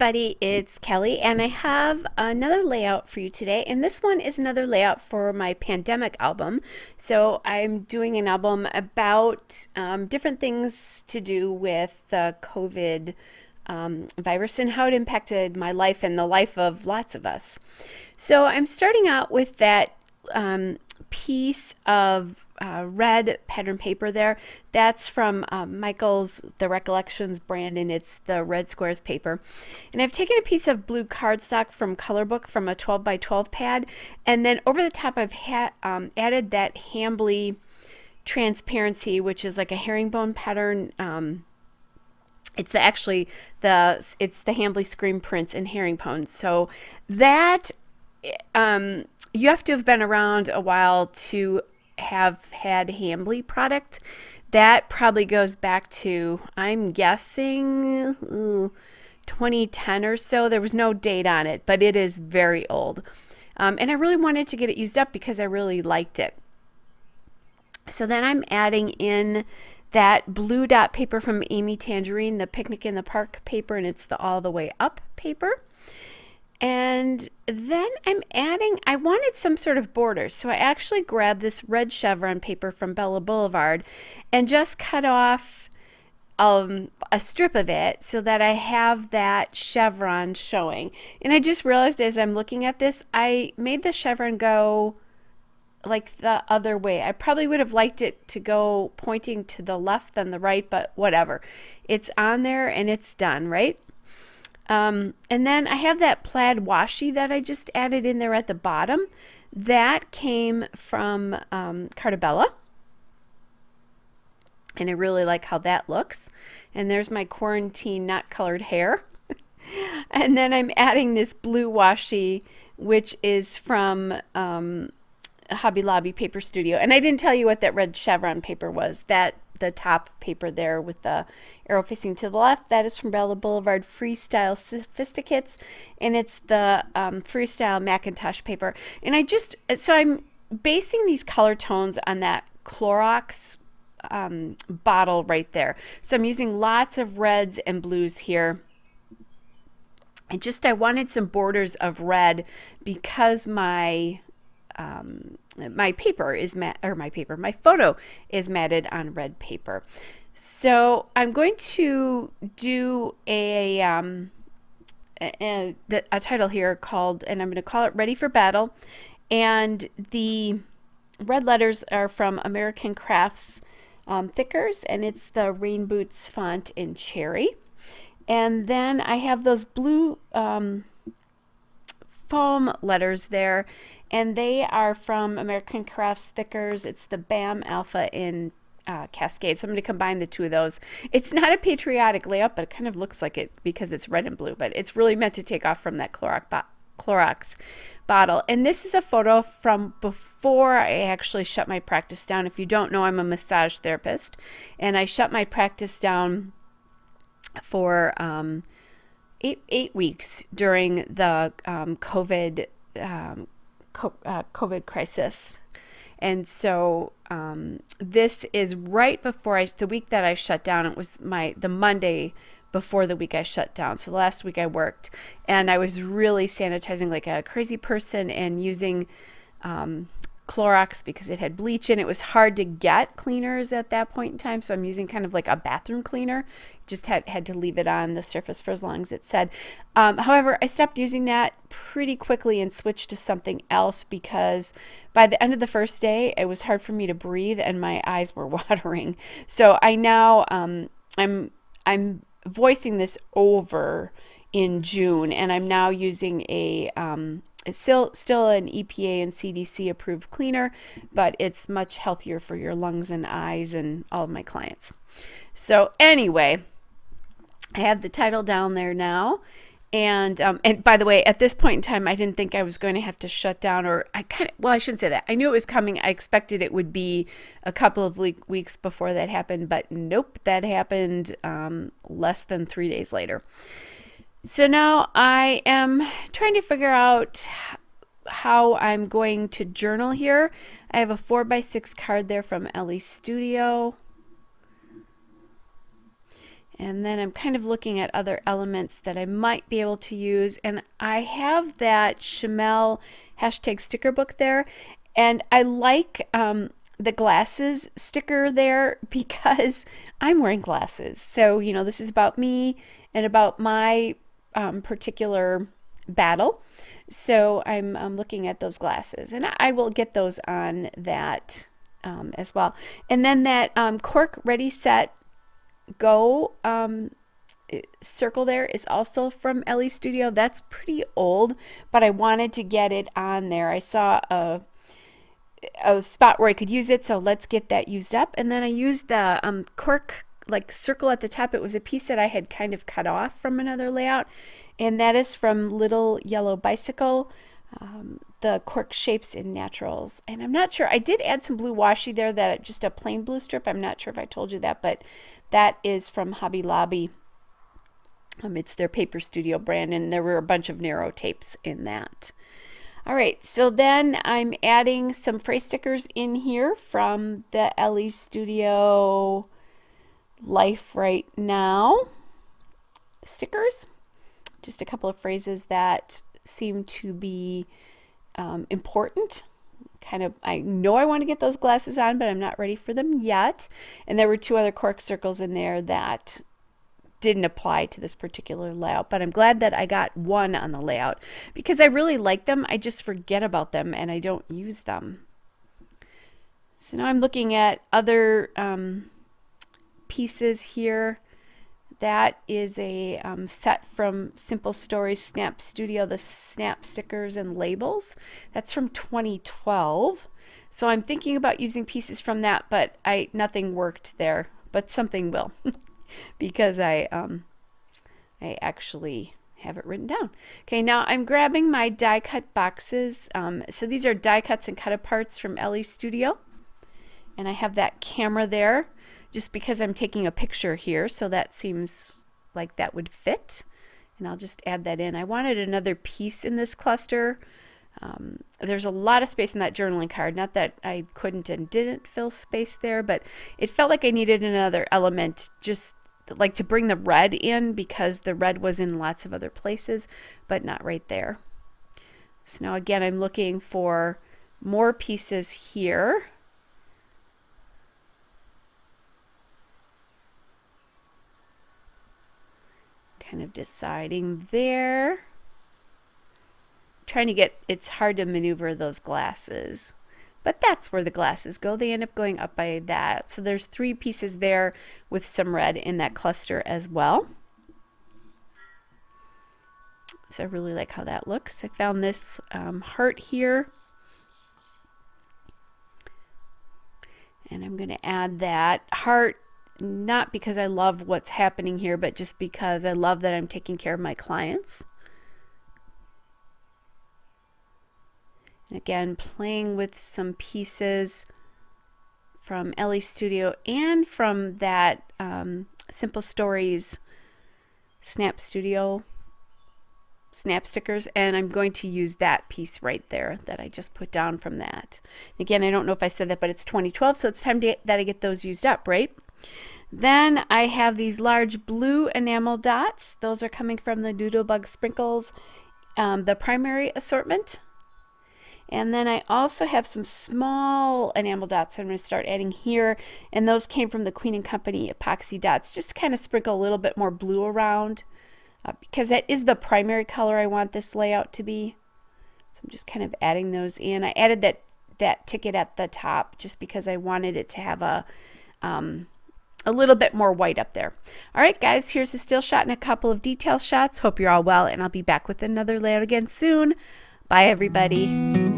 everybody, it's Kelly, and I have another layout for you today. And this one is another layout for my pandemic album. So I'm doing an album about different things to do with the COVID virus and how it impacted my life and the life of lots of us. So I'm starting out with that piece of red pattern paper there. That's from Michael's The Recollections brand, and it's the red squares paper. And I've taken a piece of blue cardstock from Colorbook from a 12 by 12 pad, and then over the top I've added that Hambly transparency, which is like a herringbone pattern. It's actually it's the Hambly screen prints in herringbone. So that you have to have been around a while to have had Hambly product. That probably goes back to, I'm guessing, 2010 or so. There was no date on it, but it is very old. And I really wanted to get it used up because I really liked it. So then I'm adding in that blue dot paper from Amy Tangerine, the Picnic in the Park paper, and it's the All the Way Up paper. And then I wanted some sort of borders. So I actually grabbed this red chevron paper from Bella Boulevard and just cut off a strip of it so that I have that chevron showing. And I just realized as I'm looking at this, I made the chevron go like the other way. I probably would have liked it to go pointing to the left than the right, but whatever. It's on there and it's done, right? And then I have that plaid washi that I just added in there at the bottom. That came from Cartabella. And I really like how that looks. And there's my quarantine not colored hair. And then I'm adding this blue washi, which is from Hobby Lobby Paper Studio. And I didn't tell you what that red chevron paper was. The top paper there with the arrow facing to the left, that is from Bella Boulevard Freestyle Sophisticates, and it's the Freestyle Macintosh paper. And I'm basing these color tones on that Clorox bottle right there. So I'm using lots of reds and blues here. I wanted some borders of red because my photo is matted on red paper. So I'm going to do a title here called, and I'm going to call it Ready for Battle. And the red letters are from American Crafts Thickers, and it's the Rain Boots font in cherry. And then I have those blue foam letters there, and they are from American Crafts Thickers. It's the BAM Alpha in Cascade. So I'm going to combine the two of those. It's not a patriotic layout, but it kind of looks like it because it's red and blue, but it's really meant to take off from that Clorox bottle. And this is a photo from before I actually shut my practice down. If you don't know, I'm a massage therapist, and I shut my practice down for 8 weeks during the COVID crisis. And so this is right before the week that I shut down. It was the Monday before the week I shut down. So last week I worked, and I was really sanitizing like a crazy person and using Clorox because it had bleach in it. It was hard to get cleaners at that point in time, so I'm using kind of like a bathroom cleaner. Just had to leave it on the surface for as long as it said. However, I stopped using that pretty quickly and switched to something else because by the end of the first day, it was hard for me to breathe and my eyes were watering. So I now I'm voicing this over in June, and I'm now using it's still an EPA and CDC approved cleaner, but it's much healthier for your lungs and eyes and all of my clients. So anyway, I have the title down there now. And by the way, at this point in time, I didn't think I was going to have to shut down, or I shouldn't say that. I knew it was coming. I expected it would be a couple of weeks before that happened, but nope, that happened less than 3 days later. So now I am trying to figure out how I'm going to journal here. I have a 4x6 card there from Ellie's Studio. And then I'm kind of looking at other elements that I might be able to use. And I have that Chamel hashtag sticker book there. And I like the glasses sticker there because I'm wearing glasses. So, you know, this is about me and about my particular battle. So I'm looking at those glasses. And I will get those on that as well. And then that cork ready set go circle there is also from Ellie Studio. That's pretty old, but I wanted to get it on there. I saw a spot where I could use it, so let's get that used up. And then I used the cork like circle at the top. It was a piece that I had kind of cut off from another layout, and that is from Little Yellow Bicycle, the cork shapes in naturals. And I'm not sure, I did add some blue washi there, that just a plain blue strip. I'm not sure if I told you that, but that is from Hobby Lobby. It's their Paper Studio brand, and there were a bunch of narrow tapes in that. All right, so then I'm adding some phrase stickers in here from the Ellie Studio Life Right Now stickers. Just a couple of phrases that seem to be important. Kind of, I know I want to get those glasses on, but I'm not ready for them yet. And there were two other cork circles in there that didn't apply to this particular layout, but I'm glad that I got one on the layout because I really like them. I just forget about them and I don't use them. So now I'm looking at other pieces here. That is a set from Simple Stories Snap Studio, the snap stickers and labels. That's from 2012. So I'm thinking about using pieces from that, but nothing worked there, but something will because I actually have it written down. Okay, now I'm grabbing my die cut boxes. So these are die cuts and cut aparts from Ellie Studio. And I have that camera there just because I'm taking a picture here, so that seems like that would fit. And I'll just add that in. I wanted another piece in this cluster. There's a lot of space in that journaling card. Not that I couldn't and didn't fill space there, but it felt like I needed another element, just like to bring the red in, because the red was in lots of other places, but not right there. So now again, I'm looking for more pieces here. Kind of deciding there. Trying to get, it's hard to maneuver those glasses, but that's where the glasses go. They end up going up by that. So there's 3 pieces there with some red in that cluster as well. So I really like how that looks. I found this heart here, and I'm going to add that heart, not because I love what's happening here, but just because I love that I'm taking care of my clients. And again, playing with some pieces from Ellie Studio and from that Simple Stories Snap Studio snap stickers, and I'm going to use that piece right there that I just put down from that. Again, I don't know if I said that, but it's 2012, so it's time that I get those used up, right? Then I have these large blue enamel dots. Those are coming from the Doodlebug Sprinkles, the primary assortment. And then I also have some small enamel dots I'm going to start adding here, and those came from the Queen and Company epoxy dots, just to kind of sprinkle a little bit more blue around, because that is the primary color I want this layout to be. So I'm just kind of adding those in. I added that ticket at the top just because I wanted it to have a little bit more white up there. All right, guys, here's a still shot and a couple of detail shots. Hope you're all well, and I'll be back with another layout again soon. Bye, everybody.